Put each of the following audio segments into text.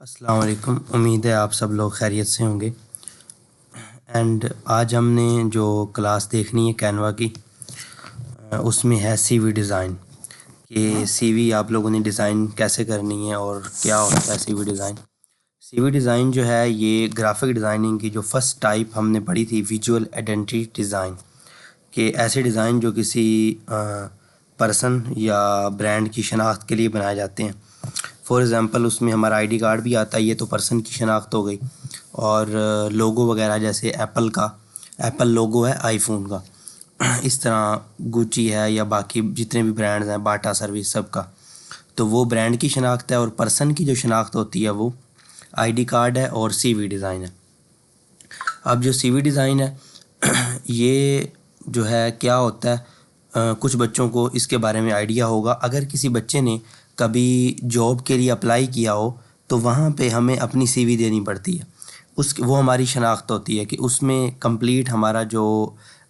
अस्सलाम वालेकुम। उम्मीद है आप सब लोग खैरियत से होंगे। एंड आज हमने जो क्लास देखनी है कैनवा की, उसमें है सीवी डिज़ाइन कि सीवी आप लोगों ने डिज़ाइन कैसे करनी है और क्या होता है सीवी डिज़ाइन। सीवी डिज़ाइन जो है ये ग्राफिक डिज़ाइनिंग की जो फर्स्ट टाइप हमने पढ़ी थी, विजुअल आइडेंटिटी डिज़ाइन, कि ऐसे डिज़ाइन जो किसी पर्सन या ब्रांड की शनाख्त के लिए बनाए जाते हैं। फॉर एग्ज़ाम्पल उसमें हमारा आईडी कार्ड भी आता है, ये तो पर्सन की शनाख्त हो गई। और लोगो वगैरह जैसे एप्पल का, एप्पल लोगो है आईफोन का, इस तरह गुची है या बाकी जितने भी ब्रांड्स हैं, बाटा सर्विस सबका, तो वो ब्रांड की शनाख्त है। और पर्सन की जो शनाख्त होती है वो आईडी कार्ड है और सीवी डिज़ाइन है। अब जो सीवी डिज़ाइन है ये जो है क्या होता है, कुछ बच्चों को इसके बारे में आइडिया होगा। अगर किसी बच्चे ने कभी जॉब के लिए अप्लाई किया हो तो वहाँ पे हमें अपनी सीवी देनी पड़ती है। वो हमारी शनाख्त होती है कि उसमें कंप्लीट हमारा जो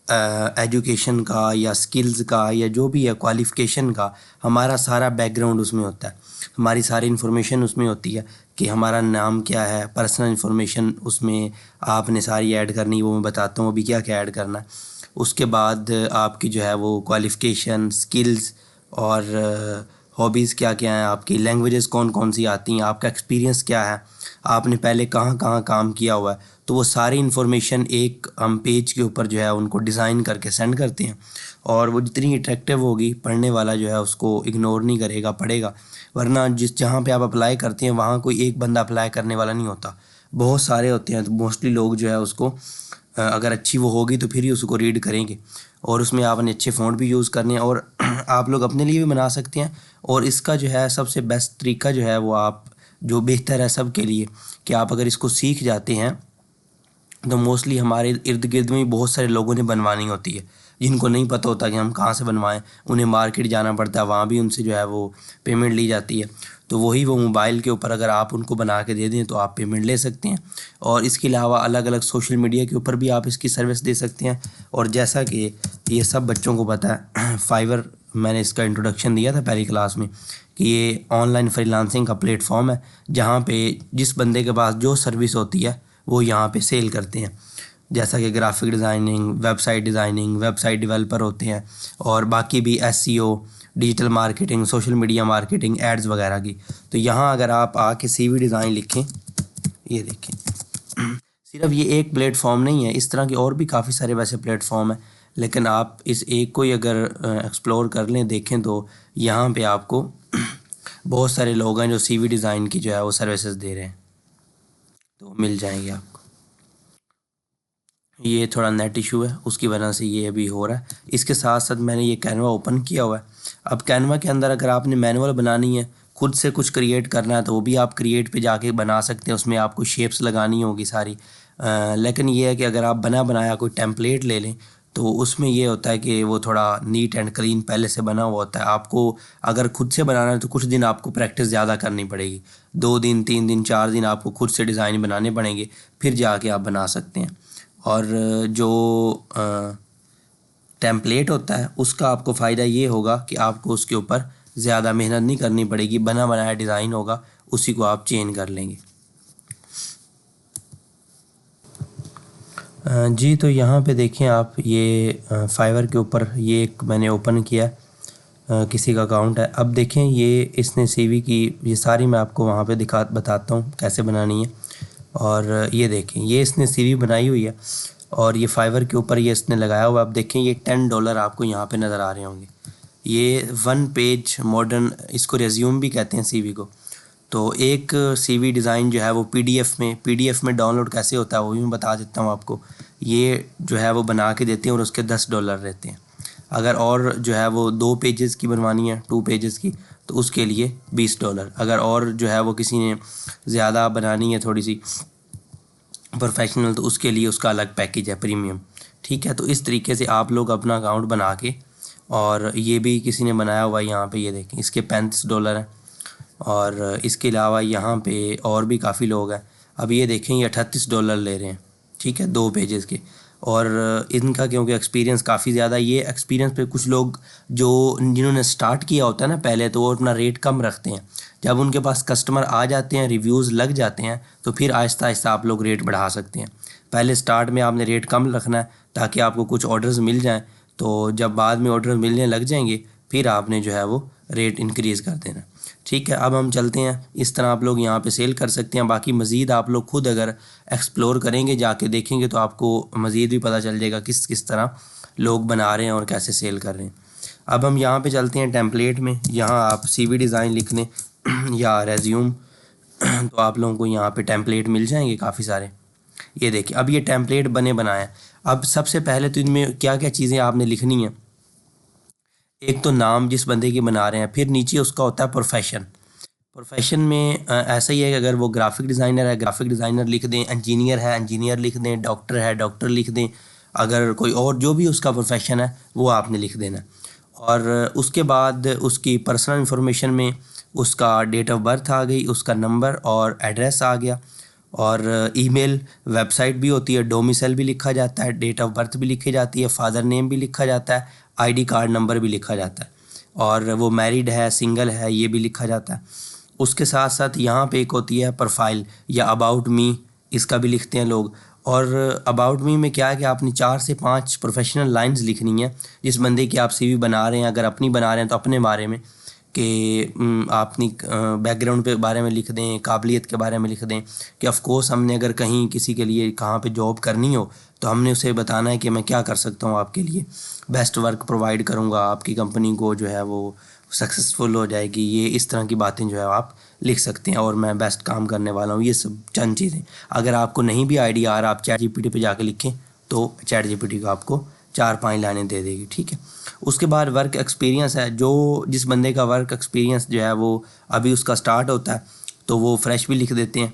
एजुकेशन का या स्किल्स का या जो भी है क्वालिफ़िकेशन का, हमारा सारा बैकग्राउंड उसमें होता है, हमारी सारी इन्फॉर्मेशन उसमें होती है कि हमारा नाम क्या है, पर्सनल इन्फॉर्मेशन उसमें आपने सारी ऐड करनी, वो मैं बताता हूँ अभी क्या क्या ऐड करना है। उसके बाद आपकी जो है वो क्वालिफ़िकेशन, स्किल्स और हॉबीज़ क्या क्या हैं आपकी, लैंग्वेजेस कौन कौन सी आती हैं, आपका एक्सपीरियंस क्या है, आपने पहले कहाँ कहाँ काम किया हुआ है, तो वो सारी इन्फॉर्मेशन एक हम पेज के ऊपर जो है उनको डिज़ाइन करके सेंड करते हैं। और वो जितनी अट्रैक्टिव होगी, पढ़ने वाला जो है उसको इग्नोर नहीं करेगा, पढ़ेगा। वरना जहाँ पे आप अप्लाई करते हैं वहाँ कोई एक बंदा अप्लाई करने वाला नहीं होता, बहुत सारे होते हैं। तो मोस्टली लोग जो है उसको अगर अच्छी वो होगी तो फिर ही उसको रीड करेंगे। और उसमें आपने अच्छे फ़ॉन्ट भी यूज़ करने हैं और आप लोग अपने लिए भी बना सकते हैं। और इसका जो है सबसे बेस्ट तरीका जो है वो आप जो बेहतर है सब के लिए, कि आप अगर इसको सीख जाते हैं तो मोस्टली हमारे इर्द गिर्द में भी बहुत सारे लोगों ने बनवानी होती है, जिनको नहीं पता होता कि हम कहाँ से बनवाएं। उन्हें मार्केट जाना पड़ता है, वहाँ भी उनसे जो है वो पेमेंट ली जाती है। तो वही वो मोबाइल के ऊपर अगर आप उनको बना के दे दें तो आप पेमेंट ले सकते हैं। और इसके अलावा अलग अलग सोशल मीडिया के ऊपर भी आप इसकी सर्विस दे सकते हैं। और जैसा कि ये सब बच्चों को पता है, फाइवर, मैंने इसका इंट्रोडक्शन दिया था पहली क्लास में, कि ये ऑनलाइन फ्रीलांसिंग का प्लेटफॉर्म है जहाँ पे जिस बंदे के पास जो सर्विस होती है वो यहाँ पे सेल करते हैं। जैसा कि ग्राफिक डिज़ाइनिंग, वेबसाइट डेवलपर होते हैं, और बाकी भी SEO, digital marketing, social media marketing, ads वगैरह की। तो यहाँ अगर आप आके सीवी डिज़ाइन लिखें, ये देखें, सिर्फ ये एक प्लेटफॉर्म नहीं है, इस तरह के और भी काफ़ी सारे वैसे प्लेटफॉर्म हैं। लेकिन आप इस एक को ही अगर एक्सप्लोर कर लें, देखें, तो यहाँ पे आपको बहुत सारे लोग हैं जो सीवी डिज़ाइन की जो है वो सर्विसेज दे रहे हैं, तो मिल जाएंगे आपको। ये थोड़ा नेट इशू है, उसकी वजह से ये अभी हो रहा है। इसके साथ साथ मैंने ये कैनवा ओपन किया हुआ है। अब कैनवा के अंदर अगर आपने मैनुअल बनानी है, खुद से कुछ क्रिएट करना है, तो वो भी आप क्रिएट पे जाके बना सकते हैं। उसमें आपको शेप्स लगानी होगी सारी। लेकिन ये है कि अगर आप बना बनाया कोई टेम्पलेट ले लें तो उसमें ये होता है कि वो थोड़ा नीट एंड क्लीन पहले से बना हुआ होता है। आपको अगर खुद से बनाना है तो कुछ दिन आपको प्रैक्टिस ज़्यादा करनी पड़ेगी, 2 दिन, 3 दिन, 4 दिन आपको खुद से डिज़ाइन बनाने पड़ेंगे, फिर जाके आप बना सकते हैं। और जो टेम्पलेट होता है उसका आपको फ़ायदा ये होगा कि आपको उसके ऊपर ज़्यादा मेहनत नहीं करनी पड़ेगी, बना बनाया डिज़ाइन होगा, उसी को आप चेंज कर लेंगे। जी, तो यहाँ पे देखें आप, ये फाइवर के ऊपर ये एक मैंने ओपन किया, किसी का अकाउंट है। अब देखें ये इसने सीवी की ये सारी मैं आपको वहाँ पे बताता हूँ कैसे बनानी है। और ये देखें ये इसने सीवी बनाई हुई है और ये फाइवर के ऊपर ये इसने लगाया हुआ। अब देखें ये $10 आपको यहाँ पे नज़र आ रहे होंगे। ये 1 पेज मॉडर्न, इसको रेज्यूम भी कहते हैं सीवी को। तो एक सीवी डिज़ाइन जो है वो पीडीएफ में डाउनलोड कैसे होता है वो भी मैं बता देता हूँ आपको। ये जो है वो बना के देते हैं और उसके $10 रहते हैं। अगर और जो है वो 2 पेजेस की बनवानी है, 2 पेजेस की, तो उसके लिए $20। अगर और जो है वो किसी ने ज़्यादा बनानी है, थोड़ी सी प्रोफेशनल, तो उसके लिए उसका अलग पैकेज है, प्रीमियम। ठीक है, तो इस तरीके से आप लोग अपना अकाउंट बना के, और ये भी किसी ने बनाया हुआ है यहाँ पे, ये देखें इसके $35 हैं। और इसके अलावा यहाँ पे और भी काफ़ी लोग हैं। अब ये देखें ये $38 ले रहे हैं, ठीक है, 2 पेजेस के। और इनका क्योंकि एक्सपीरियंस काफ़ी ज़्यादा, ये एक्सपीरियंस पे कुछ लोग जो जिन्होंने स्टार्ट किया होता है ना पहले, तो वो अपना रेट कम रखते हैं। जब उनके पास कस्टमर आ जाते हैं, रिव्यूज़ लग जाते हैं, तो फिर आहिस्ता आहिस्ता आप लोग रेट बढ़ा सकते हैं। पहले स्टार्ट में आपने रेट कम रखना है ताकि आपको कुछ ऑर्डर्स मिल जाएं, तो जब बाद में ऑर्डर मिलने लग जाएंगे फिर आपने जो है वो रेट इंक्रीज़ कर देना। ठीक है, अब हम चलते हैं। इस तरह आप लोग यहाँ पे सेल कर सकते हैं। बाकी मज़ीद आप लोग खुद अगर एक्सप्लोर करेंगे, जाके देखेंगे, तो आपको मज़ीद भी पता चल जाएगा किस किस तरह लोग बना रहे हैं और कैसे सेल कर रहे हैं। अब हम यहाँ पे चलते हैं टेम्पलेट में। यहाँ आप CV डिज़ाइन लिखने या रेज्यूम, तो आप लोगों को यहाँ पे टेम्पलेट मिल जाएंगे काफ़ी सारे। ये देखिए, अब ये टेम्पलेट बने बनाए हैं। अब सबसे पहले तो इनमें क्या क्या चीज़ें आपने लिखनी है। एक तो नाम जिस बंदे की बना रहे हैं, फिर नीचे उसका होता है प्रोफेशन। प्रोफेशन में ऐसा ही है कि अगर वो ग्राफिक डिज़ाइनर है, ग्राफिक डिज़ाइनर लिख दें, इंजीनियर है, इंजीनियर लिख दें, डॉक्टर है, डॉक्टर लिख दें। अगर कोई और जो भी उसका प्रोफेशन है वो आपने लिख देना। और उसके बाद उसकी पर्सनल इंफॉर्मेशन में उसका डेट ऑफ बर्थ आ गई, उसका नंबर और एड्रेस आ गया, और ईमेल, वेबसाइट भी होती है, डोमिसाइल भी लिखा जाता है, डेट ऑफ बर्थ भी लिखी जाती है, फादर नेम भी लिखा जाता है, ID कार्ड नंबर भी लिखा जाता है, और वो मैरिड है, सिंगल है, ये भी लिखा जाता है। उसके साथ साथ यहाँ पे एक होती है प्रोफाइल या अबाउट मी, इसका भी लिखते हैं लोग। और अबाउट मी में क्या है कि आपने 4 से 5 प्रोफेशनल लाइंस लिखनी है जिस बंदे की आप CV बना रहे हैं। अगर अपनी बना रहे हैं तो अपने बारे में कि आप अपनी बैकग्राउंड के बारे में लिख दें, काबिलियत के बारे में लिख दें कि ऑफ़ कोर्स हमने अगर कहीं किसी के लिए कहाँ पे जॉब करनी हो तो हमने उसे बताना है कि मैं क्या कर सकता हूँ आपके लिए, बेस्ट वर्क प्रोवाइड करूँगा, आपकी कंपनी को जो है वो सक्सेसफुल हो जाएगी। ये इस तरह की बातें जो है आप लिख सकते हैं, और मैं बेस्ट काम करने वाला हूँ। ये सब चंद चीज़ें। अगर आपको नहीं भी आइडिया आ रहा, आप ChatGPT पे जाके लिखें तो ChatGPT को आपको 4-5 लाइनें दे देगी। ठीक है, उसके बाद वर्क एक्सपीरियंस है। जो जिस बंदे का वर्क एक्सपीरियंस जो है वो अभी उसका स्टार्ट होता है तो वो फ्रेश भी लिख देते हैं,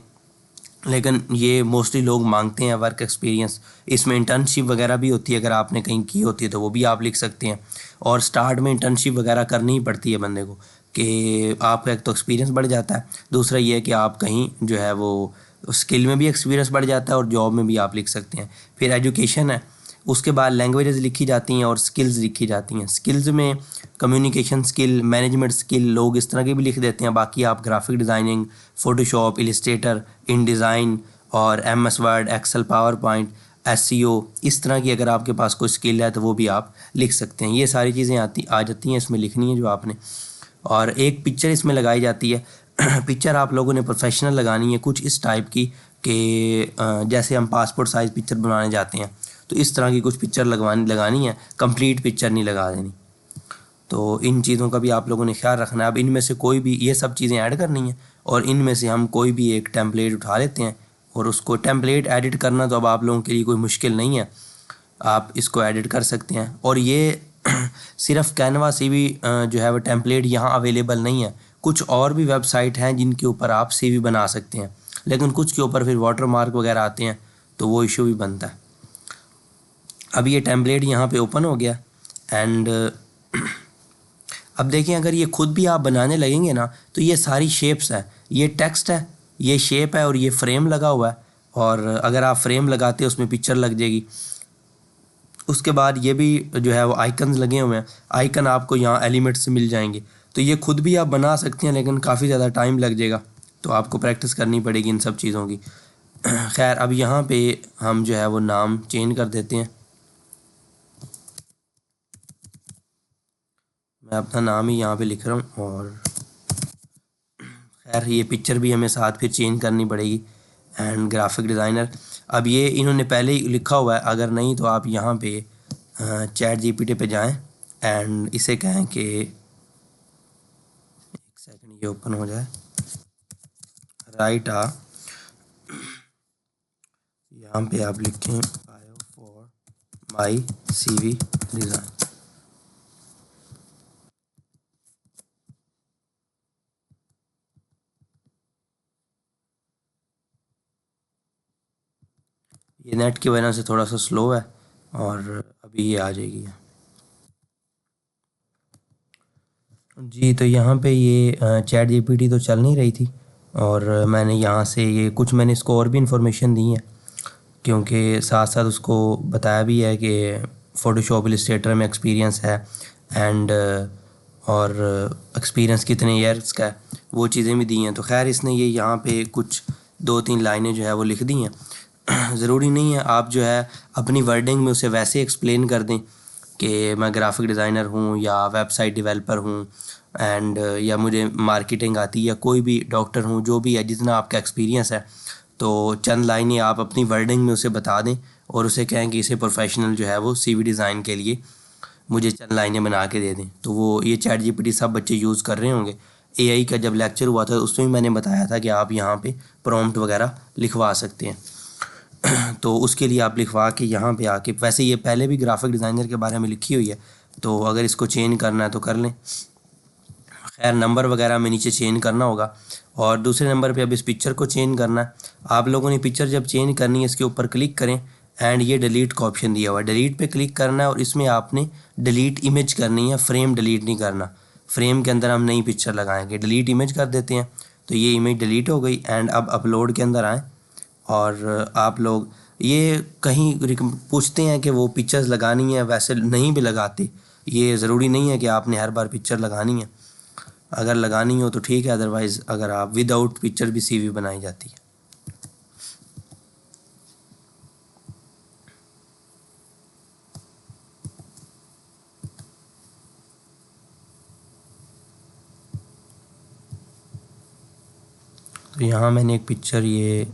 लेकिन ये मोस्टली लोग मांगते हैं वर्क एक्सपीरियंस। इसमें इंटर्नशिप वगैरह भी होती है, अगर आपने कहीं की होती है तो वो भी आप लिख सकते हैं। और स्टार्ट में इंटर्नशिप वगैरह करनी ही पड़ती है बंदे को कि आपका एक तो एक्सपीरियंस बढ़ जाता है, दूसरा ये है कि आप कहीं जो है वो स्किल में भी एक्सपीरियंस बढ़ जाता है और जॉब में भी आप लिख सकते हैं। फिर एजुकेशन है, उसके बाद लैंग्वेजेस लिखी जाती हैं और स्किल्स लिखी जाती हैं। स्किल्स में कम्युनिकेशन स्किल, मैनेजमेंट स्किल, लोग इस तरह के भी लिख देते हैं। बाकी आप graphic designing, Photoshop, Illustrator, InDesign और MS Word, Excel, PowerPoint, SEO, इस तरह की अगर आपके पास कोई स्किल है तो वो भी आप लिख सकते हैं। ये सारी चीज़ें आ जाती हैं, इसमें लिखनी है जो आपने। और एक पिक्चर इसमें लगाई जाती है। पिक्चर आप लोगों ने प्रोफेशनल लगानी है, कुछ इस टाइप की कि जैसे हम पासपोर्ट साइज़ पिक्चर बनाने जाते हैं तो इस तरह की कुछ पिक्चर लगानी है, कंप्लीट पिक्चर नहीं लगा देनी। तो इन चीज़ों का भी आप लोगों ने ख्याल रखना है। अब इनमें से कोई भी, ये सब चीज़ें ऐड करनी है और इनमें से हम कोई भी एक टेम्पलेट उठा लेते हैं और उसको टेम्पलेट एडिट करना तो अब आप लोगों के लिए कोई मुश्किल नहीं है, आप इसको एडिट कर सकते हैं। और ये सिर्फ कैनवा से भी जो है वो टेम्पलेट यहाँ अवेलेबल नहीं है। कुछ और भी वेबसाइट हैं जिनके ऊपर आप CV बना सकते हैं, लेकिन कुछ के ऊपर फिर वाटर मार्क वगैरह आते हैं तो वो इशू भी बनता है। अब ये टेम्पलेट यहाँ पे ओपन हो गया एंड अब देखें, अगर ये खुद भी आप बनाने लगेंगे ना तो ये सारी शेप्स है, ये टेक्स्ट है, ये शेप है और ये फ्रेम लगा हुआ है। और अगर आप फ्रेम लगाते हैं उसमें पिक्चर लग जाएगी। उसके बाद ये भी जो है वो आइकन्स लगे हुए हैं, आइकन आपको यहाँ एलिमेंट से मिल जाएंगे। तो ये खुद भी आप बना सकते हैं, लेकिन काफ़ी ज़्यादा टाइम लग जाएगा, तो आपको प्रैक्टिस करनी पड़ेगी इन सब चीज़ों की। खैर, अब यहाँ पे हम जो है वो नाम चेंज कर देते हैं। मैं अपना नाम ही यहाँ पे लिख रहा हूँ। और खैर, ये पिक्चर भी हमें साथ फिर चेंज करनी पड़ेगी। एंड ग्राफिक डिज़ाइनर, अब ये इन्होंने पहले ही लिखा हुआ है, अगर नहीं तो आप यहाँ पे ChatGPT पे जाएं एंड इसे कहें कि एक सेकंड ये ओपन हो जाए, राइट यहाँ पे आप लिखें bio for my CV design. ये नेट की वजह से थोड़ा सा स्लो है और अभी ये आ जाएगी जी। तो यहाँ पे ये ChatGPT तो चल नहीं रही थी और मैंने यहाँ से ये कुछ मैंने इसको और भी इंफॉर्मेशन दी है। क्योंकि साथ साथ उसको बताया भी है कि फ़ोटोशॉप इलस्ट्रेटर में एक्सपीरियंस है एंड और एक्सपीरियंस कितने ईयर्स का है, वो चीज़ें भी दी हैं। तो खैर इसने ये यहाँ पे कुछ 2-3 लाइनें जो है वो लिख दी हैं। ज़रूरी नहीं है आप जो है अपनी वर्डिंग में उसे वैसे एक्सप्लेन कर दें कि मैं ग्राफिक डिज़ाइनर हूँ या वेबसाइट डेवलपर हूँ एंड या मुझे मार्केटिंग आती है या कोई भी डॉक्टर हूँ, जो भी है, जितना आपका एक्सपीरियंस है, तो चंद लाइनें आप अपनी वर्डिंग में उसे बता दें और उसे कहें कि इसे प्रोफेशनल जो है वो सीवी डिज़ाइन के लिए मुझे चंद लाइनें बना के दे दें। तो वो ये चैट जीपीटी सब बच्चे यूज़ कर रहे होंगे। एआई का जब लेक्चर हुआ था उसमें भी मैंने बताया था कि आप यहाँ पे प्रॉम्प्ट वगैरह लिखवा सकते हैं। तो उसके लिए आप लिखवा के यहाँ पे आके, वैसे ये पहले भी ग्राफिक डिज़ाइनर के बारे में लिखी हुई है, तो अगर इसको चेंज करना है तो कर लें। खैर नंबर वगैरह में नीचे चेंज करना होगा। और दूसरे नंबर पे अब इस पिक्चर को चेंज करना है। आप लोगों ने पिक्चर जब चेंज करनी है इसके ऊपर क्लिक करें एंड ये डिलीट का ऑप्शन दिया हुआ है, डिलीट पे क्लिक करना है और इसमें आपने डिलीट इमेज करनी है, फ्रेम डिलीट नहीं करना। फ्रेम के अंदर हम नई पिक्चर लगाएंगे, डिलीट इमेज कर देते हैं तो ये इमेज डिलीट हो गई। एंड अब अपलोड के अंदर आएँ और आप लोग ये कहीं पूछते हैं कि वो पिक्चर्स लगानी है, वैसे नहीं भी लगाते, ये ज़रूरी नहीं है कि आपने हर बार पिक्चर लगानी है। अगर लगानी हो तो ठीक है, अदरवाइज़ अगर आप विदाउट पिक्चर भी सीवी बनाई जाती है। तो यहाँ मैंने एक पिक्चर, ये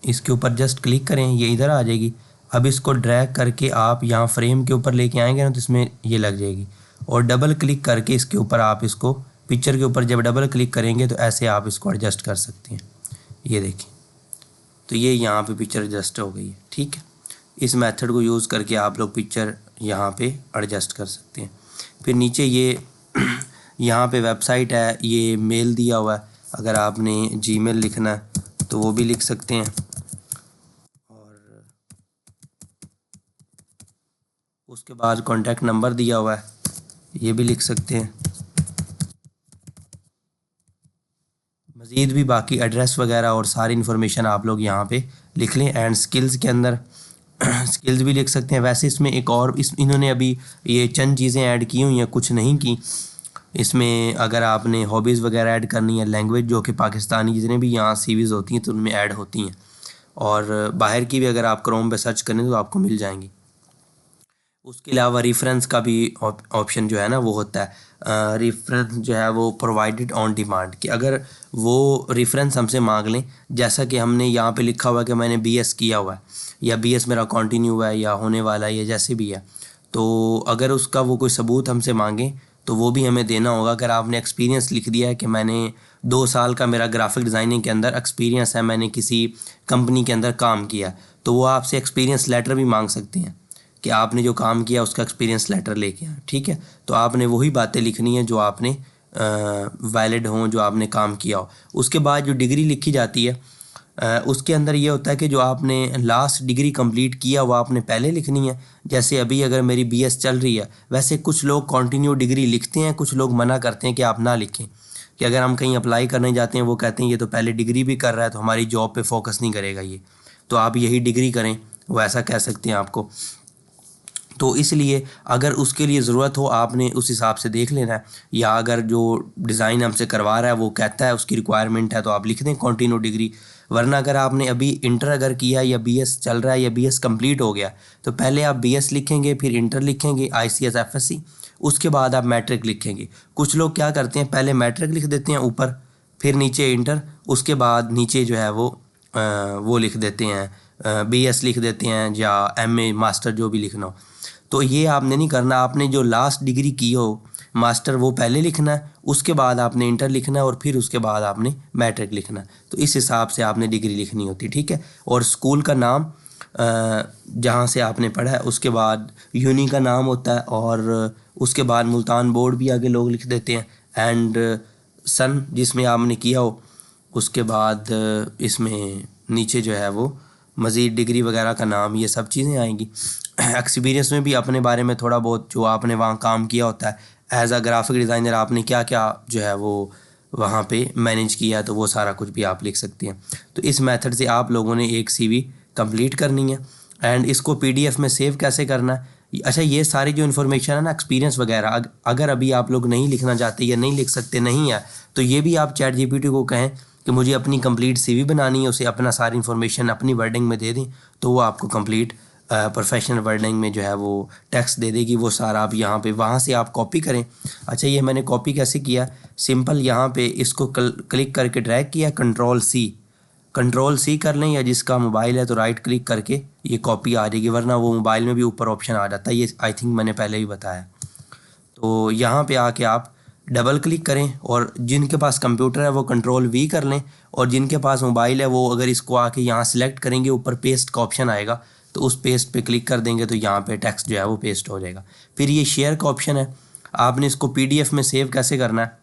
इसके ऊपर जस्ट क्लिक करें, ये इधर आ जाएगी। अब इसको ड्रैग करके आप यहाँ फ्रेम के ऊपर लेके आएंगे ना तो इसमें ये लग जाएगी। और डबल क्लिक करके इसके ऊपर आप इसको, पिक्चर के ऊपर जब डबल क्लिक करेंगे तो ऐसे आप इसको एडजस्ट कर सकते हैं। ये देखिए, तो ये यहाँ पे पिक्चर एडजस्ट हो गई है। ठीक है, इस मेथड को यूज़ करके आप लोग पिक्चर यहाँ पे एडजस्ट कर सकते हैं। फिर नीचे ये यहाँ पे वेबसाइट है, ये मेल दिया हुआ है, अगर आपने जीमेल लिखना है तो वो भी लिख सकते हैं। और उसके बाद कॉन्टैक्ट नंबर दिया हुआ है, ये भी लिख सकते हैं। मज़ीद भी बाकी एड्रेस वगैरह और सारी इन्फॉर्मेशन आप लोग यहाँ पे लिख लें। एंड स्किल्स के अंदर स्किल्स भी लिख सकते हैं। वैसे इसमें एक और इन्होंने अभी ये चंद चीज़ें ऐड की हुई हैं, कुछ नहीं की। इसमें अगर आपने हॉबीज़ वगैरह ऐड करनी है, लैंग्वेज जो कि पाकिस्तानी जितने भी यहाँ सीवीज़ होती हैं तो उनमें ऐड होती हैं, और बाहर की भी अगर आप क्रोम पे सर्च करें तो आपको मिल जाएंगी। उसके अलावा रेफरेंस का भी ऑप्शन जो है ना वो होता है। रेफरेंस जो है वो प्रोवाइडेड ऑन डिमांड, कि अगर वो रेफरेंस हमसे मांग लें, जैसा कि हमने यहाँ पे लिखा हुआ है कि मैंने बीएस किया हुआ है या बीएस मेरा कंटिन्यू हुआ है या होने वाला है या जैसे भी है, तो अगर उसका वो कोई सबूत हमसे मांगे तो वो भी हमें देना होगा। अगर आपने एक्सपीरियंस लिख दिया है कि मैंने 2 साल का मेरा ग्राफिक डिज़ाइनिंग के अंदर एक्सपीरियंस है, मैंने किसी कंपनी के अंदर काम किया, तो वो आपसे एक्सपीरियंस लेटर भी मांग सकते हैं कि आपने जो काम किया उसका एक्सपीरियंस लेटर लेके आए। ठीक है, तो आपने वही बातें लिखनी है जो आपने वैलिड हों, जो आपने काम किया हो। उसके बाद जो डिग्री लिखी जाती है उसके अंदर ये होता है कि जो आपने लास्ट डिग्री कंप्लीट किया वो आपने पहले लिखनी है। जैसे अभी अगर मेरी बीएस चल रही है, वैसे कुछ लोग कंटिन्यू डिग्री लिखते हैं, कुछ लोग मना करते हैं कि आप ना लिखें, कि अगर हम कहीं अप्लाई करने जाते हैं वो कहते हैं ये तो पहले डिग्री भी कर रहा है तो हमारी जॉब पे फोकस नहीं करेगा ये, तो आप यही डिग्री करें, वो ऐसा कह सकते हैं आपको। तो इसलिए अगर उसके लिए ज़रूरत हो आपने उस हिसाब से देख लेना है, या अगर जो डिज़ाइन हमसे करवा रहा है वो कहता है उसकी रिक्वायरमेंट है तो आप लिख दें कंटिन्यू डिग्री। वरना अगर आपने अभी इंटर अगर किया या बीएस चल रहा है या बीएस कंप्लीट हो गया तो पहले आप बीएस लिखेंगे, फिर इंटर लिखेंगे, आईसीएस एफएससी, उसके बाद आप मैट्रिक लिखेंगे। कुछ लोग क्या करते हैं, पहले मैट्रिक लिख देते हैं ऊपर, फिर नीचे इंटर, उसके बाद नीचे जो है वो लिख देते हैं, बीएस लिख देते हैं या एमए मास्टर जो भी लिखना हो। तो ये आपने नहीं करना, आपने जो लास्ट डिग्री की हो मास्टर वो पहले लिखना है, उसके बाद आपने इंटर लिखना है और फिर उसके बाद आपने मैट्रिक लिखना है। तो इस हिसाब से आपने डिग्री लिखनी होती है। ठीक है, और स्कूल का नाम जहाँ से आपने पढ़ा है, उसके बाद यूनी का नाम होता है, और उसके बाद मुल्तान बोर्ड भी आगे लोग लिख देते हैं, एंड सन जिसमें आपने किया हो, उसके बाद इसमें नीचे जो है वो मज़ीद डिग्री वगैरह का नाम, ये सब चीज़ें आएंगी। एक्सपीरियंस में भी अपने बारे में थोड़ा बहुत जो आपने वहाँ काम किया होता है एज अ ग्राफिक डिज़ाइनर, आपने क्या क्या जो है वो वहाँ पे मैनेज किया है, तो वो सारा कुछ भी आप लिख सकते हैं। तो इस मेथड से आप लोगों ने एक सीवी कंप्लीट करनी है। एंड इसको पीडीएफ में सेव कैसे करना है, अच्छा ये सारी जो इन्फॉर्मेशन है ना, एक्सपीरियंस वगैरह, अगर अभी आप लोग नहीं लिखना चाहते या नहीं लिख सकते नहीं है, तो ये भी आप चैट जीपीटी को कहें कि मुझे अपनी कंप्लीट सीवी बनानी है, उसे अपना सारी इन्फॉर्मेशन अपनी वर्डिंग में दे दें, तो वो आपको कंप्लीट प्रोफेशनल वर्डिंग में जो है वो टेक्स्ट दे देगी। वो सारा आप यहाँ पे वहाँ से आप कॉपी करें। अच्छा ये मैंने कॉपी कैसे किया, सिंपल यहाँ पे इसको क्लिक करके ड्रैग किया, कंट्रोल सी कर लें, या जिसका मोबाइल है तो राइट क्लिक करके ये कॉपी आ जाएगी, वरना वो मोबाइल में भी ऊपर ऑप्शन आ जाता है, ये आई थिंक मैंने पहले भी बताया। तो यहाँ पे आके आप डबल क्लिक करें, और जिनके पास कंप्यूटर है वो कंट्रोल वी कर लें, और जिनके पास मोबाइल है वो अगर इसको आके यहाँ सिलेक्ट करेंगे, ऊपर पेस्ट का ऑप्शन आएगा, तो उस पेस्ट पे क्लिक कर देंगे तो यहाँ पे टेक्स्ट जो है वो पेस्ट हो जाएगा। फिर ये शेयर का ऑप्शन है, आपने इसको पीडीएफ में सेव कैसे करना है,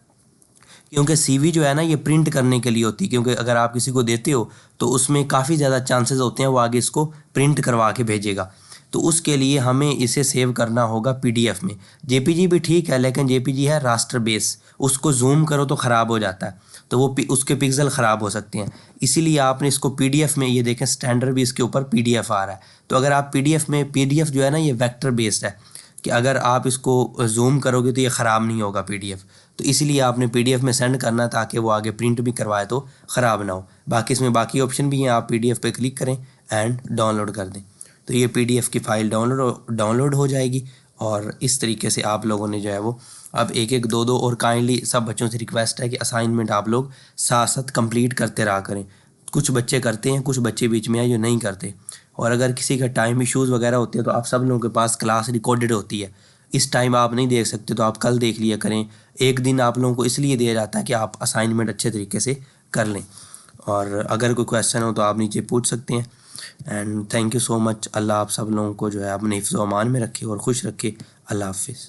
क्योंकि सीवी जो है ना ये प्रिंट करने के लिए होती है, क्योंकि अगर आप किसी को देते हो तो उसमें काफ़ी ज़्यादा चांसेस होते हैं वो आगे इसको प्रिंट करवा के भेजेगा। तो उसके लिए हमें इसे सेव करना होगा पीडीएफ में। जेपीजी भी ठीक है, लेकिन जेपीजी है रास्टर बेस, उसको जूम करो तो ख़राब हो जाता है, तो वो उसके पिक्सल ख़राब हो सकते हैं। इसीलिए आपने इसको पीडीएफ में, ये देखें स्टैंडर्ड भी इसके ऊपर पीडीएफ आ रहा है, तो अगर आप पीडीएफ में, पीडीएफ जो है ना ये वेक्टर बेस्ड है, कि अगर आप इसको जूम करोगे तो ये ख़राब नहीं होगा पीडीएफ, तो इसलिए आपने पीडीएफ में सेंड करना ताकि वो आगे प्रिंट भी करवाए तो ख़राब ना हो। बाकी इसमें बाकी ऑप्शन भी हैं, आप पीडीएफ पे क्लिक करें एंड डाउनलोड कर दें, तो ये पीडीएफ की फ़ाइल डाउनलोड हो जाएगी। और इस तरीके से आप लोगों ने जो है वो अब एक एक दो दो, और काइंडली सब बच्चों से रिक्वेस्ट है कि असाइनमेंट आप लोग साथ साथ कंप्लीट करते रहा करें। कुछ बच्चे करते हैं, कुछ बच्चे बीच में हैं जो नहीं करते, और अगर किसी का टाइम इश्यूज़ वगैरह होते हैं तो आप सब लोगों के पास क्लास रिकॉर्डेड होती है, इस टाइम आप नहीं देख सकते तो आप कल देख लिया करें। एक दिन आप लोगों को इसलिए दिया जाता है कि आप असाइनमेंट अच्छे तरीके से कर लें, और अगर कोई क्वेश्चन हो तो आप नीचे पूछ सकते हैं। And thank you so much. Allah आप सब लोगों को जो है अपने हिफ्ज़-ओ-अमान में रखे और खुश रखे। अल्लाह हाफ़िज़।